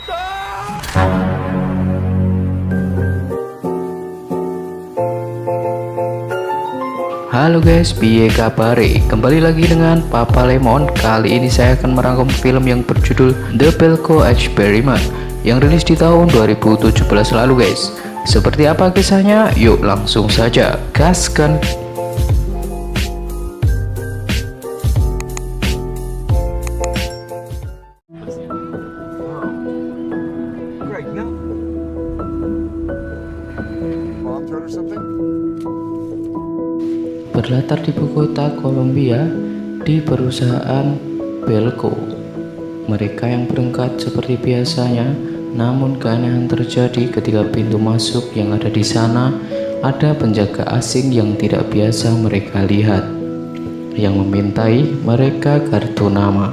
Halo guys, piye kabare? Kembali lagi dengan Papa Lemon. Kali ini saya akan merangkum film yang berjudul The Belko Experiment yang rilis di tahun 2017 lalu guys. Seperti apa kisahnya? Yuk langsung saja gaskan. Berlatar di ibu kota Kolombia di perusahaan Belko. Mereka yang berangkat seperti biasanya, namun keanehan terjadi ketika pintu masuk yang ada di sana ada penjaga asing yang tidak biasa mereka lihat, yang memintai mereka kartu nama.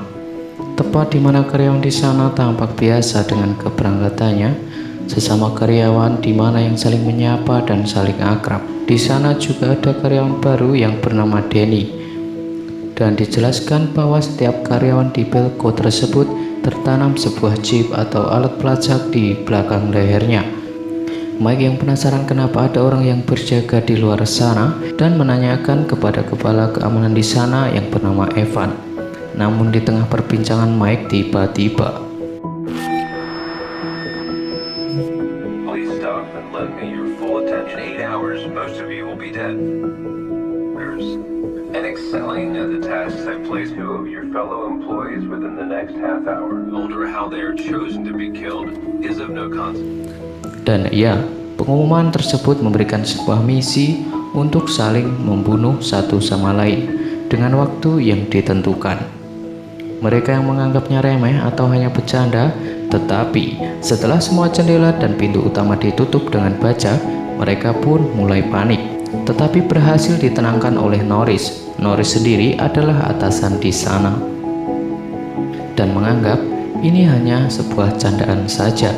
Tepat di mana karyawan di sana tampak biasa dengan keberangkatannya, sesama karyawan di mana yang saling menyapa dan saling akrab. Di sana juga ada karyawan baru yang bernama Denny, dan dijelaskan bahwa setiap karyawan di Belko tersebut tertanam sebuah chip atau alat pelacak di belakang lehernya. Mike yang penasaran kenapa ada orang yang berjaga di luar sana dan menanyakan kepada kepala keamanan di sana yang bernama Evan. Namun di tengah perbincangan Mike tiba-tiba most of you will be dead. And excelling at the tasks I place two of your fellow employees within the next half hour. Older how they are chosen to be killed is of no consequence. Dan ya, pengumuman tersebut memberikan sebuah misi untuk saling membunuh satu sama lain dengan waktu yang ditentukan. Mereka yang menganggapnya remeh atau hanya bercanda, tetapi setelah semua jendela dan pintu utama ditutup dengan baja, mereka pun mulai panik, tetapi berhasil ditenangkan oleh Norris. Norris sendiri adalah atasan di sana dan menganggap ini hanya sebuah candaan saja.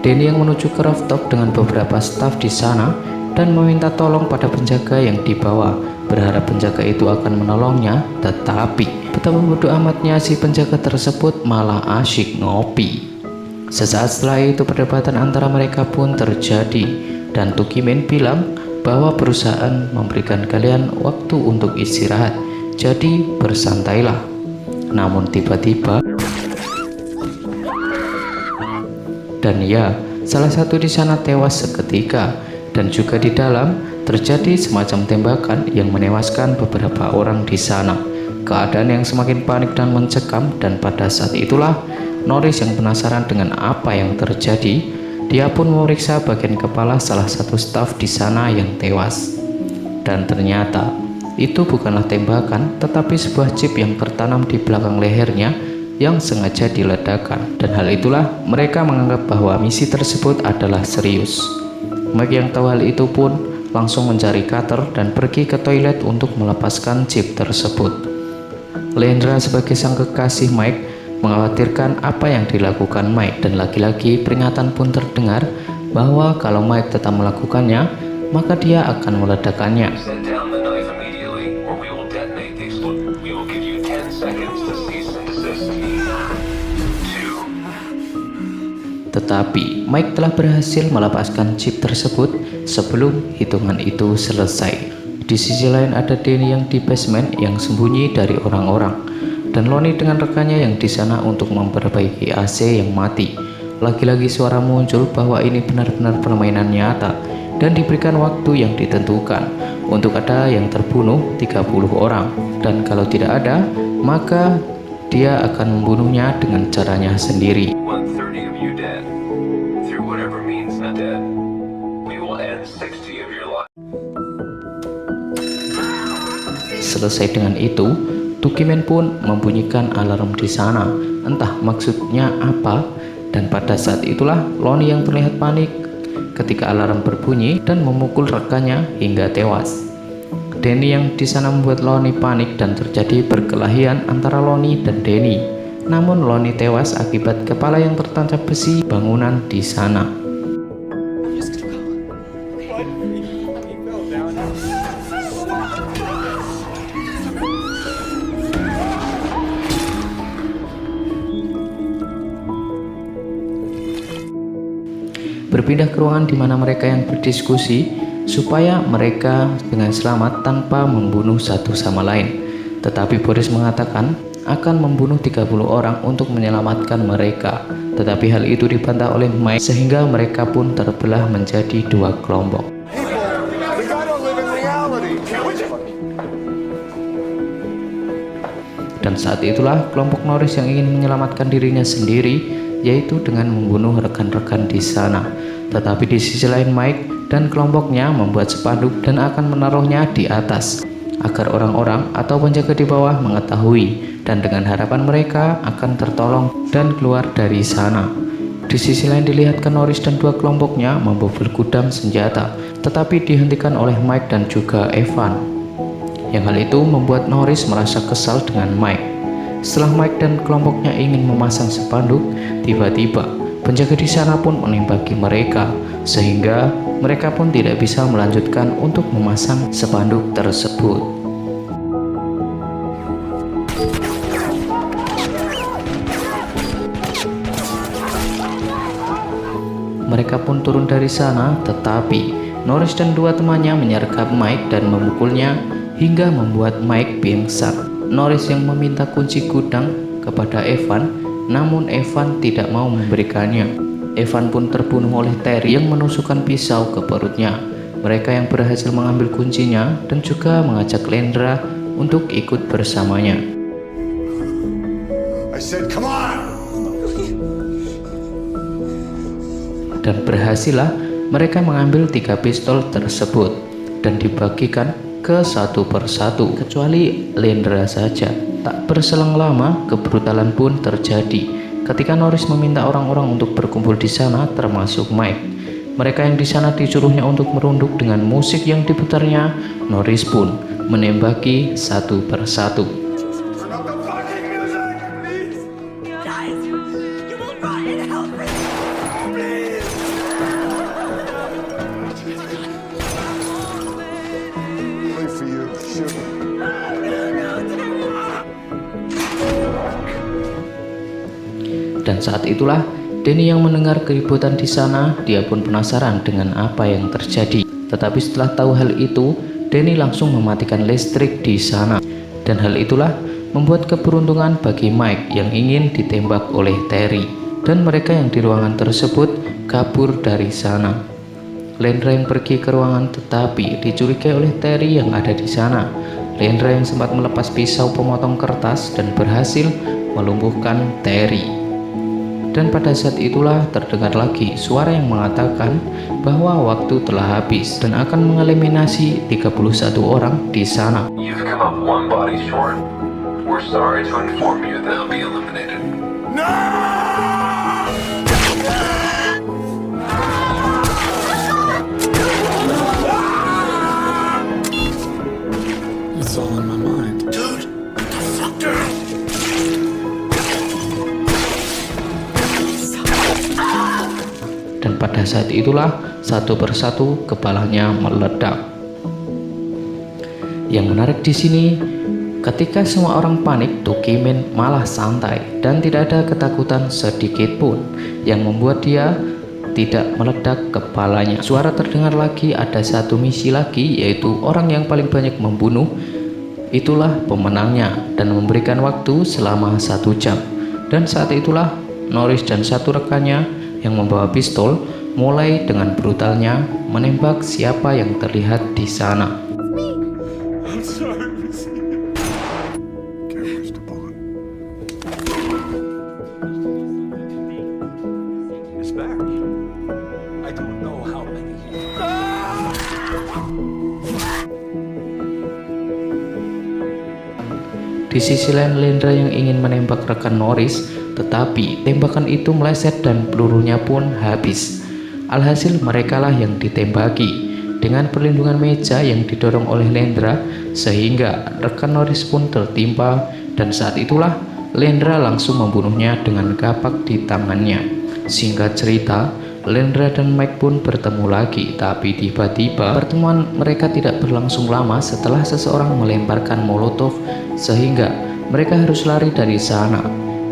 Denny yang menuju ke rooftop dengan beberapa staf di sana dan meminta tolong pada penjaga yang dibawa, berharap penjaga itu akan menolongnya, tetapi betapa bodoh amatnya si penjaga tersebut malah asyik ngopi. Sesaat setelah itu perdebatan antara mereka pun terjadi dan Tukimen bilang bahwa perusahaan memberikan kalian waktu untuk istirahat, jadi bersantailah. Namun tiba-tiba dan ya, salah satu di sana tewas seketika, dan juga di dalam terjadi semacam tembakan yang menewaskan beberapa orang di sana. Keadaan yang semakin panik dan mencekam, dan pada saat itulah Norris yang penasaran dengan apa yang terjadi, dia pun memeriksa bagian kepala salah satu staf di sana yang tewas. Dan ternyata itu bukanlah tembakan, tetapi sebuah chip yang tertanam di belakang lehernya yang sengaja diledakkan. Dan hal itulah mereka menganggap bahwa misi tersebut adalah serius. Mike yang tahu hal itu pun langsung mencari cutter dan pergi ke toilet untuk melepaskan chip tersebut. Leandra sebagai sang kekasih Mike mengkhawatirkan apa yang dilakukan Mike, dan lagi-lagi peringatan pun terdengar bahwa kalau Mike tetap melakukannya, maka dia akan meledakkannya. Tetapi Mike telah berhasil melepaskan chip tersebut sebelum hitungan itu selesai. Di sisi lain ada Denny yang di basement yang sembunyi dari orang-orang, dan Lonnie dengan rekannya yang di sana untuk memperbaiki AC yang mati. Lagi-lagi suara muncul bahwa ini benar-benar permainan nyata dan diberikan waktu yang ditentukan untuk ada yang terbunuh 30 orang, dan kalau tidak ada, maka dia akan membunuhnya dengan caranya sendiri. Selesai dengan itu, Tukimen pun membunyikan alarm di sana, entah maksudnya apa, dan pada saat itulah Lonnie yang terlihat panik ketika alarm berbunyi dan memukul rekannya hingga tewas. Denny yang di sana membuat Lonnie panik dan terjadi perkelahian antara Lonnie dan Denny. Namun Lonnie tewas akibat kepala yang tertancap besi bangunan di sana. berpindah ke ruangan di mana mereka yang berdiskusi supaya mereka dengan selamat tanpa membunuh satu sama lain. Tetapi Boris mengatakan akan membunuh 30 orang untuk menyelamatkan mereka. Tetapi hal itu dibantah oleh Mike sehingga mereka pun terbelah menjadi dua kelompok. Dan saat itulah kelompok Norris yang ingin menyelamatkan dirinya sendiri, yaitu dengan membunuh rekan-rekan di sana. Tetapi di sisi lain Mike dan kelompoknya membuat spanduk dan akan menaruhnya di atas agar orang-orang atau penjaga di bawah mengetahui, dan dengan harapan mereka akan tertolong dan keluar dari sana. Di sisi lain dilihatkan Norris dan dua kelompoknya membobol gudang senjata, tetapi dihentikan oleh Mike dan juga Evan. Yang hal itu membuat Norris merasa kesal dengan Mike. Setelah Mike dan kelompoknya ingin memasang spanduk, tiba-tiba penjaga di sana pun menembaki mereka, sehingga mereka pun tidak bisa melanjutkan untuk memasang spanduk tersebut. Mereka pun turun dari sana, tetapi Norris dan dua temannya menyergap Mike dan memukulnya hingga membuat Mike pingsan. Norris yang meminta kunci gudang kepada Evan, namun Evan tidak mau memberikannya. Evan pun terbunuh oleh Terry yang menusukkan pisau ke perutnya. Mereka yang berhasil mengambil kuncinya dan juga mengajak Lendra untuk ikut bersamanya. I said, come on! Dan berhasillah mereka mengambil 3 pistol tersebut dan dibagikan ke satu persatu, kecuali Lendra saja. Tak berselang lama, kebrutalan pun terjadi ketika Norris meminta orang-orang untuk berkumpul di sana, termasuk Mike. Mereka yang di sana disuruhnya untuk merunduk dengan musik yang diputarnya. Norris pun menembaki satu persatu. Dan saat itulah Danny yang mendengar keributan di sana. Dia pun penasaran dengan apa yang terjadi. Tetapi setelah tahu hal itu, Danny langsung mematikan listrik di sana. Dan hal itulah membuat keberuntungan bagi Mike yang ingin ditembak oleh Terry. Dan mereka yang di ruangan tersebut kabur dari sana. Lendra yang pergi ke ruangan tetapi dicurigai oleh Terry yang ada di sana. Lendra yang sempat melepas pisau pemotong kertas dan berhasil melumpuhkan Terry. Dan pada saat itulah terdengar lagi suara yang mengatakan bahwa waktu telah habis dan akan mengeliminasi 31 orang di sana. You've come up one body short. We're sorry to inform you they'll be eliminated. It's all in my mind. Dude, what the fuck, dude? Dan pada saat itulah satu persatu kepalanya meledak. Yang menarik di sini, ketika semua orang panik, Tukimin malah santai dan tidak ada ketakutan sedikit pun yang membuat dia tidak meledak kepalanya. Suara terdengar lagi, ada satu misi lagi, yaitu orang yang paling banyak membunuh itulah pemenangnya dan memberikan waktu selama 1 jam. Dan saat itulah Norris dan satu rekannya yang membawa pistol mulai dengan brutalnya menembak siapa yang terlihat di sana. I'm sorry, Missy. Where's the bullet? It's back. I don't know how many. Di sisi lain Lendra yang ingin menembak rekan Norris, tetapi tembakan itu meleset dan pelurunya pun habis. Alhasil merekalah yang ditembaki dengan perlindungan meja yang didorong oleh Lendra, sehingga rekan Norris pun tertimpa. Dan saat itulah Lendra langsung membunuhnya dengan kapak di tangannya. Singkat cerita, Lendra dan Mike pun bertemu lagi, tapi tiba-tiba pertemuan mereka tidak berlangsung lama setelah seseorang melemparkan molotov sehingga mereka harus lari dari sana.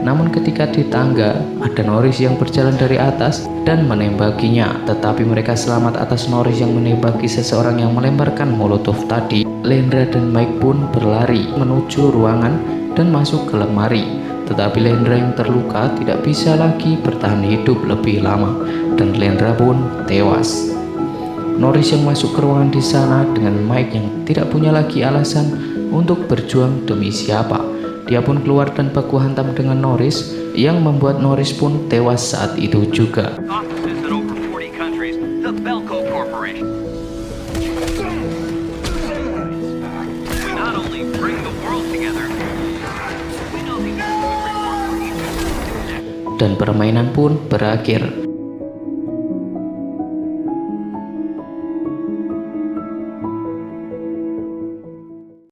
Namun ketika di tangga, ada Norris yang berjalan dari atas dan menembakinya. Tetapi mereka selamat atas Norris yang menembaki seseorang yang melemparkan molotov tadi. Lendra dan Mike pun berlari menuju ruangan dan masuk ke lemari. Tetapi Lendra yang terluka tidak bisa lagi bertahan hidup lebih lama dan Lendra pun tewas. Norris yang masuk ke ruangan di sana dengan Mike yang tidak punya lagi alasan untuk berjuang demi siapa. Dia pun keluar dan baku hantam dengan Norris yang membuat Norris pun tewas saat itu juga. Offices in over 40 countries, the Belco Corporation. We not only bring the world together, we know the Dan permainan pun berakhir.